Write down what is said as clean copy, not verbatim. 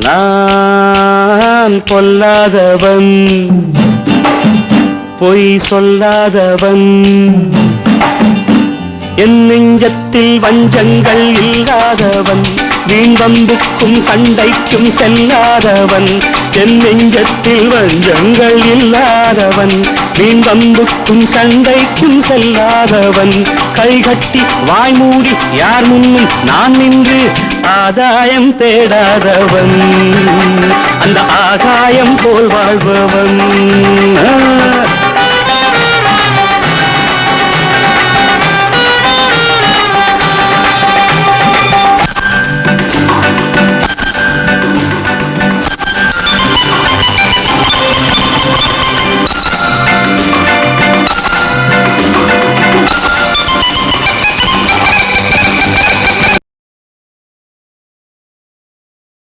நான் பொல்லாதவன், பொய் சொல்லாதவன், என் நெஞ்சத்தில் வஞ்சங்கள் இல்லாதவன், வீண் வம்புக்கும் சண்டைக்கும் செல்லாதவன், என் நெஞ்சத்தில் வஞ்சங்கள் இல்லாதவன், வீண் வம்புக்கும் சண்டைக்கும் செல்லாதவன், கைகட்டி வாய் மூடி யார் முன்னும் நான் நின்று ஆதாயம் தேடாதவன், அந்த ஆகாயம் போல் வாழ்பவன்.